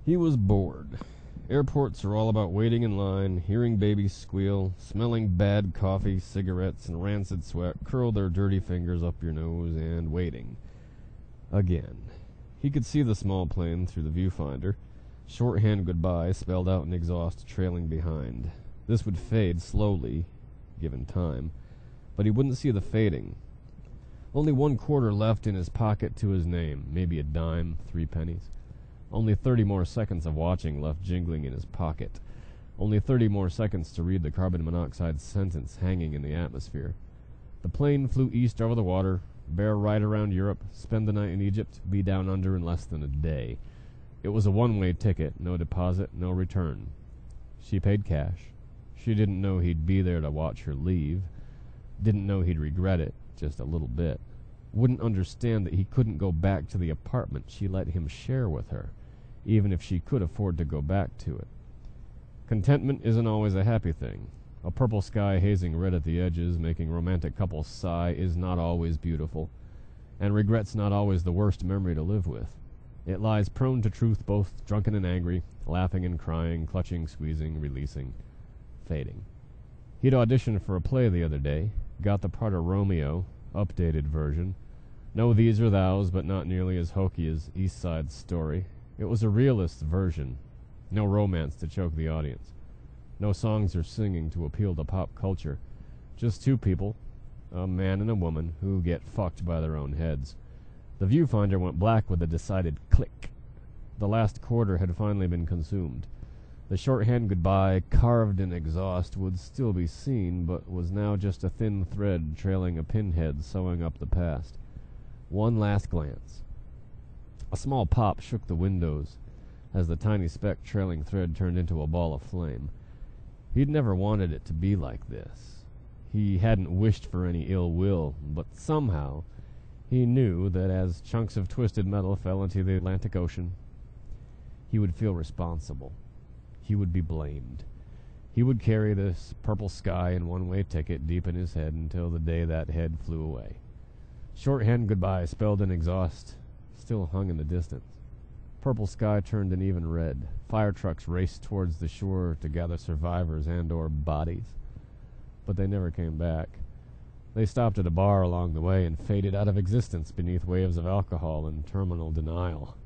He was bored. Airports are all about waiting in line, hearing babies squeal, smelling bad coffee, cigarettes, and rancid sweat curl their dirty fingers up your nose, and waiting. Again. He could see the small plane through the viewfinder. Shorthand goodbye spelled out in exhaust trailing behind. This would fade slowly, given time, but he wouldn't see the fading. Only 1 quarter left in his pocket to his name, maybe a dime, 3 pennies. Only 30 more seconds of watching left jingling in his pocket. Only 30 more seconds to read the carbon monoxide sentence hanging in the atmosphere. The plane flew east over the water, bear ride around Europe, spend the night in Egypt, be down under in less than a day. It was a one-way ticket, no deposit, no return. She paid cash. She didn't know he'd be there to watch her leave. Didn't know he'd regret it, just a little bit. Wouldn't understand that he couldn't go back to the apartment she let him share with her, even if she could afford to go back to it. Contentment isn't always a happy thing. A purple sky hazing red at the edges, making romantic couples sigh, is not always beautiful, and regret's not always the worst memory to live with. It lies prone to truth, both drunken and angry, laughing and crying, clutching, squeezing, releasing, fading. He'd auditioned for a play the other day, got the part of Romeo, updated version. No these or thous, but not nearly as hokey as East Side Story. It was a realist version. No romance to choke the audience. No songs or singing to appeal to pop culture. Just two people, a man and a woman, who get fucked by their own heads. The viewfinder went black with a decided click. The last quarter had finally been consumed. The shorthand goodbye, carved in exhaust, would still be seen, but was now just a thin thread trailing a pinhead sewing up the past. One last glance. A small pop shook the windows as the tiny speck trailing thread turned into a ball of flame. He'd never wanted it to be like this. He hadn't wished for any ill will, but somehow he knew that as chunks of twisted metal fell into the Atlantic Ocean, he would feel responsible. He would be blamed. He would carry this purple sky and one-way ticket deep in his head until the day that head flew away. Shorthand goodbye, spelled in exhaust, still hung in the distance. Purple sky turned an even red. Firetrucks raced towards the shore to gather survivors and/or bodies. But they never came back. They stopped at a bar along the way and faded out of existence beneath waves of alcohol and terminal denial.